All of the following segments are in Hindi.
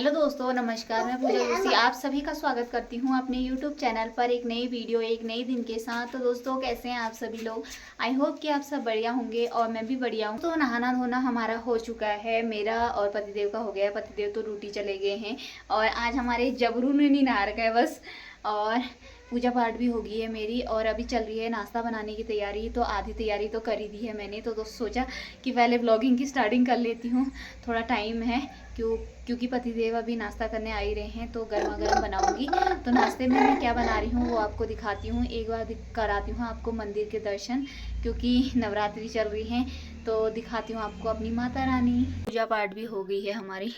हेलो दोस्तों, नमस्कार। मैं पूजा जोशी आप सभी का स्वागत करती हूँ अपने यूट्यूब चैनल पर एक नई वीडियो एक नई दिन के साथ। तो दोस्तों, कैसे हैं आप सभी लोग? आई होप कि आप सब बढ़िया होंगे और मैं भी बढ़िया हूँ। तो नहाना धोना हमारा हो चुका है, मेरा और पतिदेव का हो गया है। पतिदेव तो ड्यूटी चले गए हैं और आज हमारे जबरू ने नहीं नहा रखा है बस। और पूजा पाठ भी हो गई है मेरी और अभी चल रही है नाश्ता बनाने की तैयारी। तो आधी तैयारी तो कर ही दी है मैंने, तो सोचा कि पहले ब्लॉगिंग की स्टार्टिंग कर लेती हूँ, थोड़ा टाइम है। क्योंकि पतिदेव अभी नाश्ता करने आ ही रहे हैं तो गर्मा गर्म बनाऊंगी। तो नाश्ते में मैं क्या बना रही हूँ वो आपको दिखाती हूँ। एक बार कराती हूँ आपको मंदिर के दर्शन, क्योंकि नवरात्रि चल रही हैं। तो दिखाती हूँ आपको अपनी माता रानी। पूजा पाठ भी हो गई है हमारी।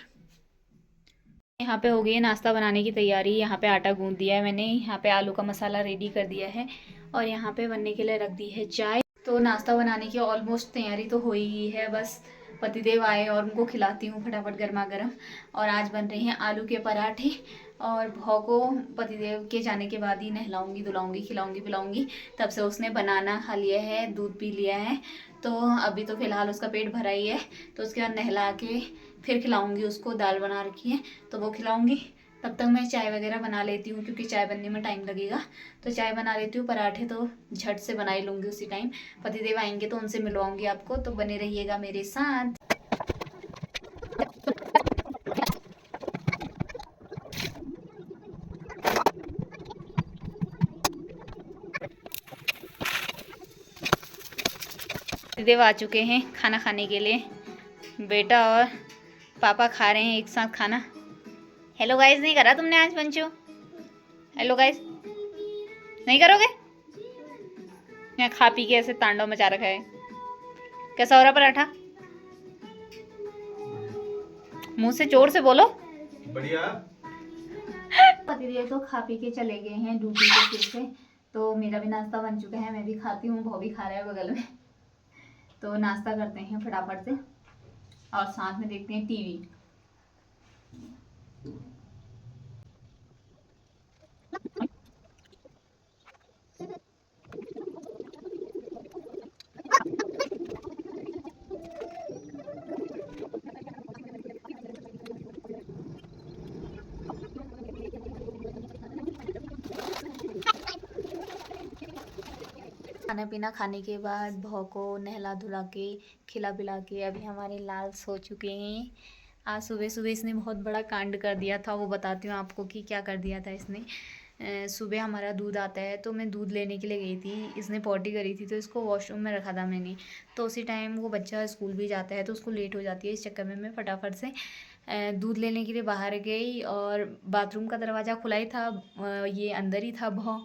यहाँ पे हो गई है नाश्ता बनाने की तैयारी। यहाँ पे आटा गूंद दिया है मैंने, यहाँ पे आलू का मसाला रेडी कर दिया है और यहाँ पे बनने के लिए रख दी है चाय। तो नाश्ता बनाने की ऑलमोस्ट तैयारी तो हो ही है, बस पतिदेव आए और उनको खिलाती हूँ फटाफट गर्मा गर्म। और आज बन रहे हैं आलू के पराठे और भौ को पतिदेव के जाने के बाद ही नहलाऊंगी धुलाऊंगी खिलाऊंगी पिलाऊंगी। तब से उसने बनाना खा लिया है, दूध पी लिया है। तो अभी तो फिलहाल उसका पेट भरा ही है। तो उसके बाद नहला के फिर खिलाऊंगी उसको। दाल बना रखी है तो वो खिलाऊंगी। तब तक मैं चाय वगैरह बना लेती हूँ, क्योंकि चाय बनने में टाइम लगेगा। तो चाय बना लेती हूँ, पराठे तो झट से बना ही लूँगी उसी टाइम। पतिदेव आएंगे तो उनसे मिलवाऊंगी आपको, तो बने रहिएगा मेरे साथ। पतिदेव आ चुके हैं खाना खाने के लिए। बेटा और पापा खा रहे हैं एक साथ खाना। हेलो गाइस नहीं करा तुमने आज पंचो? हेलो गाइस नहीं करोगे? यहाँ खा पी के ऐसे तांडव मचा रखा है। कैसा हो रहा पराठा? मुंह से जोर से बोलो। बढ़िया। पतिदेव तो खा पी के चले गए हैं ड्यूटी के फिर से। तो मेरा भी नाश्ता बन चुका है, मैं भी खाती हूँ, वो भी खा रहा है बगल में। तो नाश्ता करते हैं फटाफट से और साथ में देखते हैं टीवी। खाना पीना खाने के बाद भौ को नहला धुला के खिला पिला के अभी हमारे लाल सो चुके हैं। आज सुबह सुबह इसने बहुत बड़ा कांड कर दिया था, वो बताती हूँ आपको कि क्या कर दिया था इसने। सुबह हमारा दूध आता है तो मैं दूध लेने के लिए गई थी। इसने पॉटी करी थी तो इसको वॉशरूम में रखा था मैंने। तो उसी टाइम वो बच्चा स्कूल भी जाता है तो उसको लेट हो जाती है। इस चक्कर में मैं फटाफट से दूध लेने के लिए बाहर गई और बाथरूम का दरवाज़ा खुला ही था। ये अंदर ही था भौ,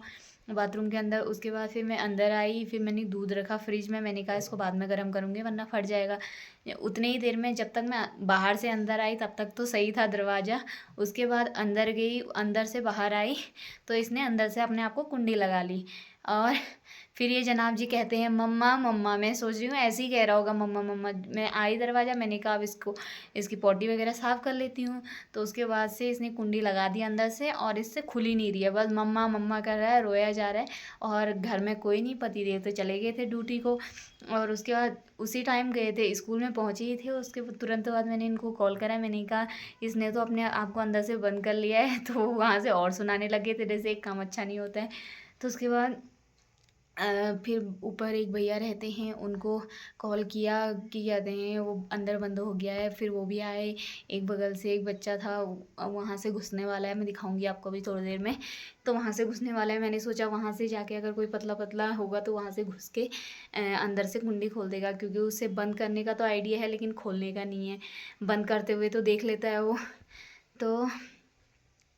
बाथरूम के अंदर। उसके बाद फिर मैं अंदर आई, फिर मैंने दूध रखा फ्रिज में। मैंने कहा इसको बाद में गर्म करूँगी वरना फट जाएगा। उतने ही देर में जब तक मैं बाहर से अंदर आई तब तक तो सही था दरवाज़ा। उसके बाद अंदर गई, अंदर से बाहर आई तो इसने अंदर से अपने आप को कुंडी लगा ली। और फिर ये जनाब जी कहते हैं मम्मा मम्मा। मैं सोच रही हूँ ऐसे ही कह रहा होगा मम्मा मम्मा। मैं आई दरवाज़ा, मैंने कहा अब इसको इसकी पॉटी वगैरह साफ़ कर लेती हूँ। तो उसके बाद से इसने कुंडी लगा दी अंदर से और इससे खुल ही नहीं रही है, बस मम्मा मम्मा कर रहा है, रोया जा रहा है। और घर में कोई नहीं, पतिदेव तो चले गए थे ड्यूटी को। और उसके बाद उसी टाइम गए थे, स्कूल में पहुँचे ही थे। उसके तुरंत बाद मैंने इनको कॉल करा। मैंने कहा इसने तो अपने आप को अंदर से बंद कर लिया है। तो वहाँ से और सुनाने लगे, तेरे से एक काम अच्छा नहीं होता है। तो उसके बाद फिर ऊपर एक भैया रहते हैं, उनको कॉल किया कि कहते हैं वो अंदर बंद हो गया है। फिर वो भी आए। एक बगल से एक बच्चा था, वहाँ से घुसने वाला है। मैं दिखाऊंगी आपको भी थोड़ी देर में। तो वहाँ से घुसने वाला है, मैंने सोचा वहाँ से जाके अगर कोई पतला पतला होगा तो वहाँ से घुस के अंदर से कुंडी खोल देगा, क्योंकि उसे बंद करने का तो आइडिया है लेकिन खोलने का नहीं है। बंद करते हुए तो देख लेता है वो। तो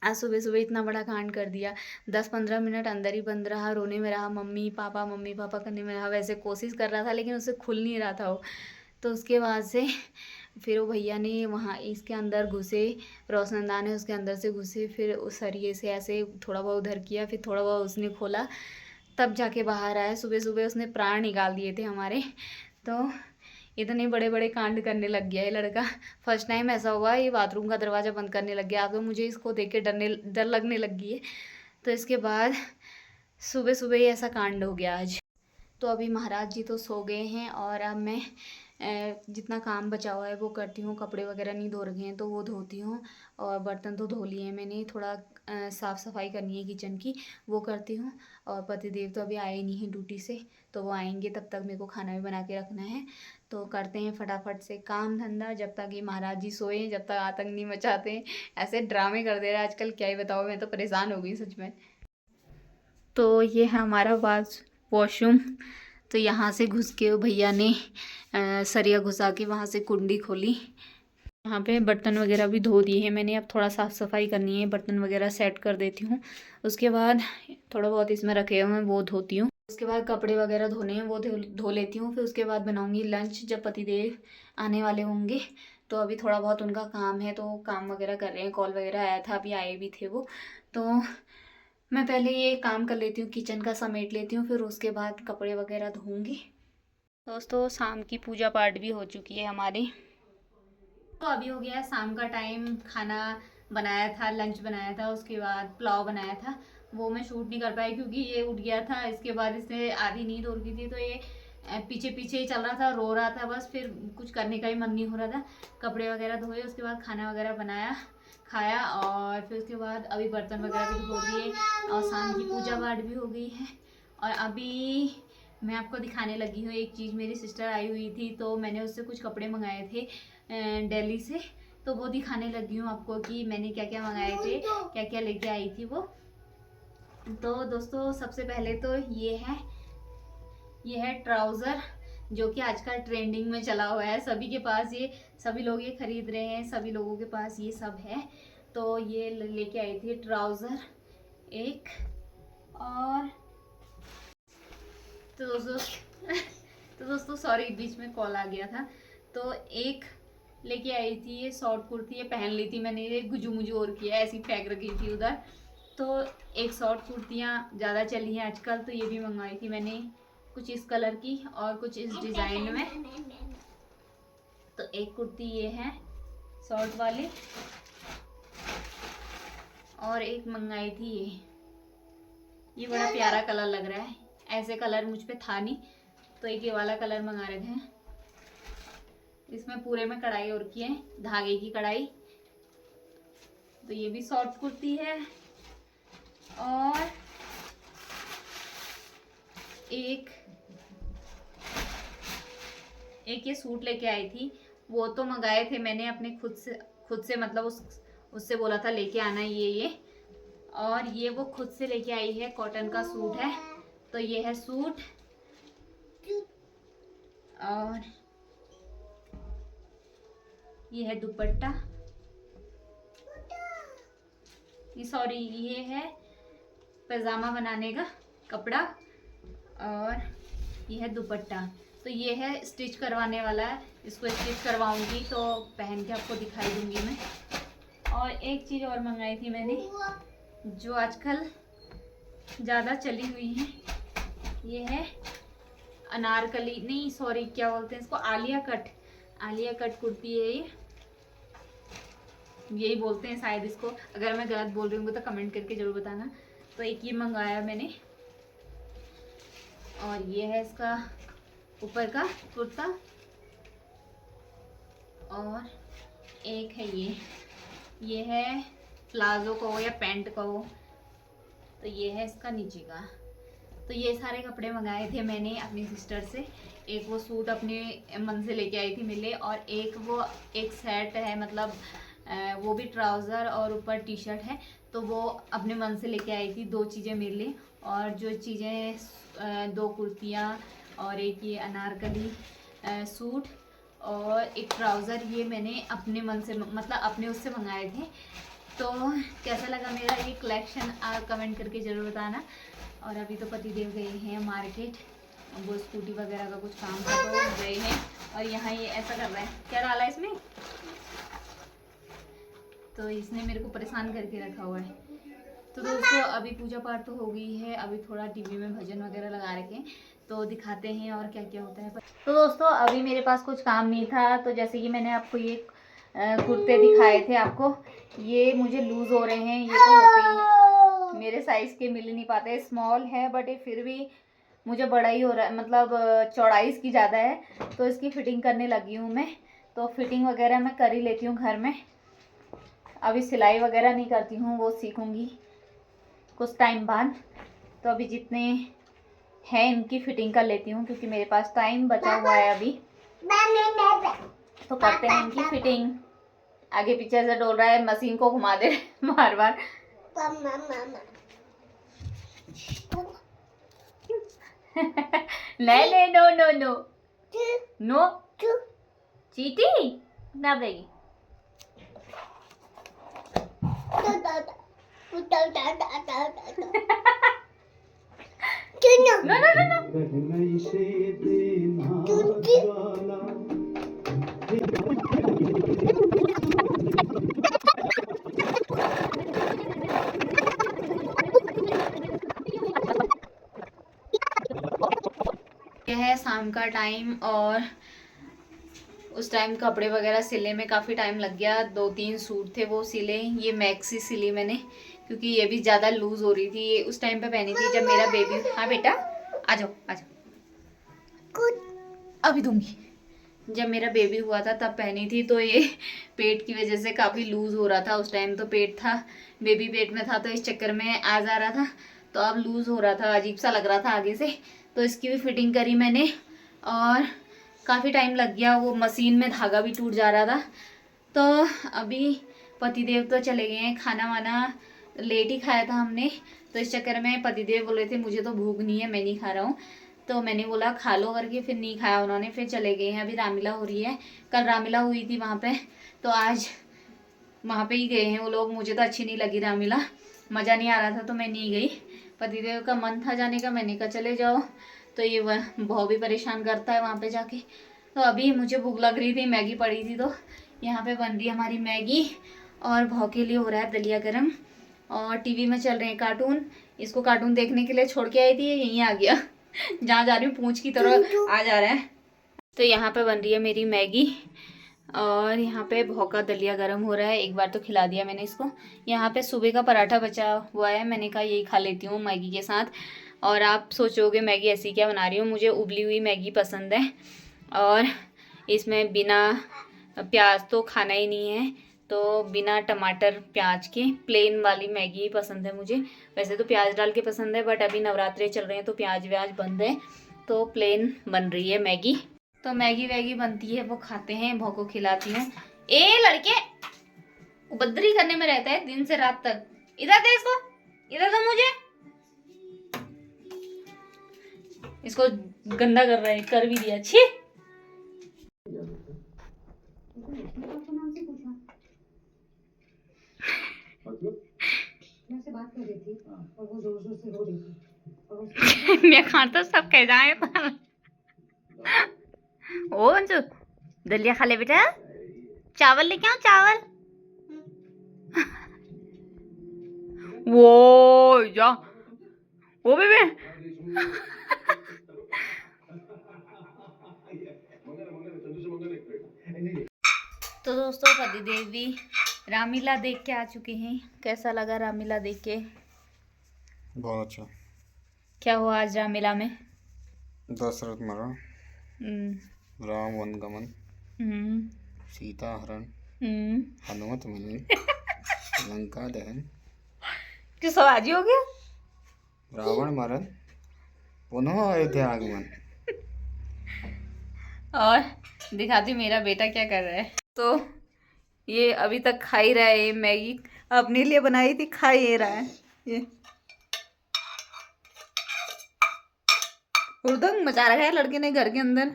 आज सुबह सुबह इतना बड़ा कांड कर दिया। 10-15 मिनट अंदर ही बंद रहा, रोने में रहा, मम्मी पापा करने में रहा। वैसे कोशिश कर रहा था लेकिन उससे खुल नहीं रहा था वो। तो उसके बाद से फिर वो भैया ने वहाँ इसके अंदर घुसे, रोशनदान है उसके अंदर से घुसे। फिर उस सरिये से ऐसे थोड़ा बहुत उधर किया, फिर थोड़ा बहुत उसने खोला, तब जाके बाहर आया। सुबह सुबह उसने प्राण निकाल दिए थे हमारे। तो इतने बड़े बड़े कांड करने लग गया है लड़का। फर्स्ट टाइम ऐसा हुआ, ये बाथरूम का दरवाज़ा बंद करने लग गया। अब तो मुझे इसको देख के डर लगने लग गई है। तो इसके बाद सुबह सुबह ही ऐसा कांड हो गया आज। तो अभी महाराज जी तो सो गए हैं और अब मैं जितना काम बचा हुआ है वो करती हूँ। कपड़े वगैरह नहीं धो रखे हैं तो वो धोती हूँ, और बर्तन तो धो लिए हैं मैंने। थोड़ा साफ़ सफाई करनी है किचन की, वो करती हूँ। और पतिदेव तो अभी आए नहीं हैं ड्यूटी से, तो वो आएंगे तब तक मेरे को खाना भी बना के रखना है। तो करते हैं फटाफट से काम धंधा, जब तक ये महाराज जी सोए, जब तक आतंक नहीं मचाते हैं। ऐसे ड्रामे कर दे रहे हैं आजकल, क्या ही बताओ, मैं तो परेशान हो गई सच में। तो ये है हमारा वॉशरूम। तो यहाँ से घुस के भैया ने सरिया घुसा के वहाँ से कुंडी खोली। यहाँ पे बर्तन वगैरह भी धो दिए हैं मैंने। अब थोड़ा साफ़ सफाई करनी है, बर्तन वगैरह सेट कर देती हूँ। उसके बाद थोड़ा बहुत इसमें रखे हुए हैं वो धोती हूँ। उसके बाद कपड़े वगैरह धोने हैं वो धो लेती हूँ। फिर उसके बाद बनाऊँगी लंच, जब पतिदेव आने वाले होंगे। तो अभी थोड़ा बहुत उनका काम है तो काम वगैरह कर रहे हैं। कॉल वगैरह आया था, अभी आए भी थे वो। तो मैं पहले ये काम कर लेती हूँ, किचन का समेट लेती हूँ, फिर उसके बाद कपड़े वगैरह धोऊंगी। दोस्तों शाम की पूजा पाठ भी हो चुकी है हमारी। तो अभी हो गया है शाम का टाइम। खाना बनाया था, लंच बनाया था, उसके बाद पुलाव बनाया था। वो मैं शूट नहीं कर पाई क्योंकि ये उठ गया था। इसके बाद इसने आधी नींद हो गई थी, तो ये पीछे पीछे ही चल रहा था, रो रहा था बस। फिर कुछ करने का ही मन नहीं हो रहा था। कपड़े वगैरह धोए, उसके बाद खाना वगैरह बनाया, खाया, और फिर उसके बाद अभी बर्तन वगैरह भी धो दिए, और शाम की पूजा पाठ भी हो गई है। और अभी मैं आपको दिखाने लगी हूँ एक चीज़। मेरी सिस्टर आई हुई थी तो मैंने उससे कुछ कपड़े मंगाए थे दिल्ली से, तो वो दिखाने लगी हूँ आपको कि मैंने क्या क्या मंगाए थे, क्या क्या लेके आई थी वो। तो दोस्तों सबसे पहले तो ये है ट्राउज़र, जो कि आजकल ट्रेंडिंग में चला हुआ है। सभी के पास ये, सभी लोग ये खरीद रहे हैं, सभी लोगों के पास ये सब है। तो ये लेके आई थी ट्राउज़र एक। और तो दोस्तों सॉरी, बीच में कॉल आ गया था। तो एक लेके आई थी ये शॉर्ट कुर्ती, ये पहन ली थी मैंने, ये गुजू मुजू और किया, ऐसी फेंक रखी थी उधर। तो एक शॉर्ट कुर्तियाँ ज़्यादा चली हैं आजकल, तो ये भी मंगवाई थी मैंने, कुछ इस कलर की और कुछ इस डिज़ाइन में। तो एक कुर्ती ये है शॉर्ट वाली, और एक मंगाई थी ये बड़ा प्यारा कलर लग रहा है। ऐसे कलर मुझ पे था नहीं, तो एक ये वाला कलर मंगा रहे थे। इसमें पूरे में कढ़ाई और की है, धागे की कढ़ाई। तो ये भी शॉर्ट कुर्ती है। और एक ये सूट लेके आई थी, वो तो मंगाए थे मैंने अपने खुद से मतलब उससे बोला था लेके आना ये। और ये वो खुद से लेके आई है, कॉटन का सूट है। तो ये है सूट, और ये है दुपट्टा, ये है पैजामा बनाने का कपड़ा, और ये है दुपट्टा। तो ये है स्टिच करवाने वाला है, इसको स्टिच करवाऊंगी तो पहन के आपको दिखाई दूंगी मैं। और एक चीज़ और मंगाई थी मैंने, जो आजकल ज़्यादा चली हुई है, ये है अनारकली, नहीं सॉरी क्या बोलते हैं इसको, आलिया कट कुर्ती है ये, यही बोलते हैं शायद इसको। अगर मैं गलत बोल रही हूँ तो कमेंट करके ज़रूर बताना। तो एक ये मंगाया मैंने, और ये है इसका ऊपर का कुर्ता, और एक है ये है प्लाजो का हो या पैंट का हो। तो ये है इसका नीचे का। तो ये सारे कपड़े मंगाए थे मैंने अपनी सिस्टर से। एक वो सूट अपने मन से लेके आई थी मेरे लिए, और एक सेट है, मतलब वो भी ट्राउज़र और ऊपर टी शर्ट है, तो वो अपने मन से लेके आई थी। 2 चीज़ें मेरे लिए, और जो चीज़ें 2 कुर्तियाँ और एक ये अनारकली सूट और एक ट्राउज़र, ये मैंने अपने मन से मतलब अपने उससे मंगाए थे। तो कैसा लगा मेरा ये कलेक्शन आप कमेंट करके ज़रूर बताना। और अभी तो पतिदेव गए हैं मार्केट, वो स्कूटी वगैरह का कुछ काम था तो गए हैं। और यहाँ ये ऐसा कर रहा है, क्या डाला है इसमें, तो इसने मेरे को परेशान करके रखा हुआ है। तो दोस्तों अभी पूजा पाठ तो हो गई है, अभी थोड़ा टीवी में भजन वगैरह लगा रखे हैं, तो दिखाते हैं और क्या क्या होता है। तो दोस्तों अभी मेरे पास कुछ काम नहीं था, तो जैसे कि मैंने आपको ये कुर्ते दिखाए थे आपको, ये मुझे लूज़ हो रहे हैं। ये तो होते ही मेरे साइज़ के मिल नहीं पाते, स्मॉल है बट ये फिर भी मुझे बड़ा ही हो रहा है, मतलब चौड़ाई इसकी ज़्यादा है, तो इसकी फिटिंग करने लगी हूँ मैं। तो फिटिंग वगैरह मैं कर ही लेती हूँ घर में। अभी सिलाई वगैरह नहीं करती हूँ, वो सीखूँगी कुछ टाइम बाद। तो अभी जितने हैं इनकी फिटिंग कर लेती हूँ, क्योंकि मेरे पास टाइम बचा हुआ है अभी। तो करते हैं इनकी फिटिंग। आगे पीछे से डोल रहा है, मशीन को घुमा दे बार बार। नहीं, नो नो नो नो, चीटी ना देगी। नो नो नो यह है शाम का टाइम, और उस टाइम कपड़े वगैरह सिलने में काफ़ी टाइम लग गया। 2-3 सूट थे वो सिले। ये मैक्सी सिली मैंने, क्योंकि ये भी ज़्यादा लूज़ हो रही थी। ये उस टाइम पे पहनी थी जब मेरा बेबी। हाँ बेटा आ जाओ आ जाओ, अभी दूंगी। जब मेरा बेबी हुआ था तब पहनी थी, तो ये पेट की वजह से काफ़ी लूज़ हो रहा था। उस टाइम तो पेट था, बेबी पेट में था, तो इस चक्कर में आ जा रहा था, तो अब लूज़ हो रहा था, अजीब सा लग रहा था आगे से। तो इसकी भी फिटिंग करी मैंने, और काफ़ी टाइम लग गया। वो मशीन में धागा भी टूट जा रहा था। तो अभी पतिदेव तो चले गए हैं, खाना वाना लेट ही खाया था हमने, तो इस चक्कर में पतिदेव बोले थे मुझे तो भूख नहीं है, मैं नहीं खा रहा हूँ। तो मैंने बोला खा लो करके, फिर नहीं खाया उन्होंने, फिर चले गए हैं। अभी रामलीला हो रही है, कल रामलीला हुई थी वहाँ पे, तो आज वहाँ पे ही गए हैं वो लोग। मुझे तो अच्छी नहीं लगी रामलीला, मज़ा नहीं आ रहा था, तो मैं नहीं गई। पतिदेव का मन था जाने का, मैंने कहा चले जाओ। तो ये बहुत भी परेशान करता है वहाँ पे जाके। तो अभी मुझे भूख लग रही थी, मैगी पड़ी थी, तो यहाँ पे बन रही है हमारी मैगी, और भाव के लिए हो रहा है दलिया गरम, और टीवी में चल रहे हैं कार्टून। इसको कार्टून देखने के लिए छोड़ के आई थी, ये यहीं आ गया जहाँ जा रही हूँ पूंछ की तरह आ जा रहा है। तो यहाँ पे बन रही है मेरी मैगी, और यहाँ पे भौका दलिया गरम हो रहा है। एक बार तो खिला दिया मैंने इसको। यहाँ पे सुबह का पराठा बचा हुआ है, मैंने कहा यही खा लेती हूँ मैगी के साथ। और आप सोचोगे मैगी ऐसी क्या बना रही हूँ, मुझे उबली हुई मैगी पसंद है, और इसमें बिना प्याज तो खाना ही नहीं है, तो बिना टमाटर प्याज के प्लेन वाली मैगी ही पसंद है मुझे। वैसे तो प्याज डाल के पसंद है, बट अभी नवरात्रे चल रहे हैं तो प्याज व्याज बंद है, तो प्लेन बन रही है मैगी। तो मैगी वैगी बनती है, वो खाते हैं, भौ को खिलाती हूँ। ए लड़के, उपद्रवी करने में रहता है दिन से रात तक। इधर दे इसको, इधर दो मुझे। इसको गंदा कर रहा है, कर भी दिया। छी बात कर रही थी और वो जोर जोर से रो रही थी मैं खाता सब कह जाए। ओ अंजू दलिया खा ले बेटा, चावल लेके आओ चावल। वो जा वो बेबे तो दोस्तों पतिदेव भी रामलीला देख के आ चुके हैं। कैसा लगा रामलीला देख के? बहुत अच्छा। क्या हुआ आज रामलीला में? दशरथ मरा, राम वनगमन, सीता हरण, हनुमत मिलन, लंका दहन, किस आज हो गया, रावण मरण, पुनः अयोध्या आगमन। और दिखाती मेरा बेटा क्या कर रहा है। तो ये अभी तक खा ही रहा है, मैगी अपने लिए बनाई थी, खा ही रहा है ये। हुड़दंग मचा रखा है लड़के ने घर के अंदर।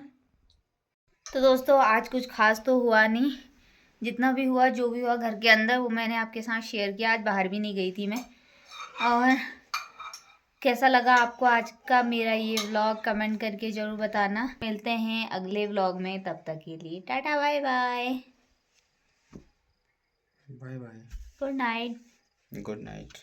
तो दोस्तों आज कुछ खास तो हुआ नहीं, जितना भी हुआ जो भी हुआ घर के अंदर वो मैंने आपके साथ शेयर किया। आज बाहर भी नहीं गई थी मैं। और कैसा लगा आपको आज का मेरा ये व्लॉग, कमेंट करके ज़रूर बताना। मिलते हैं अगले व्लॉग में, तब तक के लिए tata bye bye. Bye bye, good night. Good night.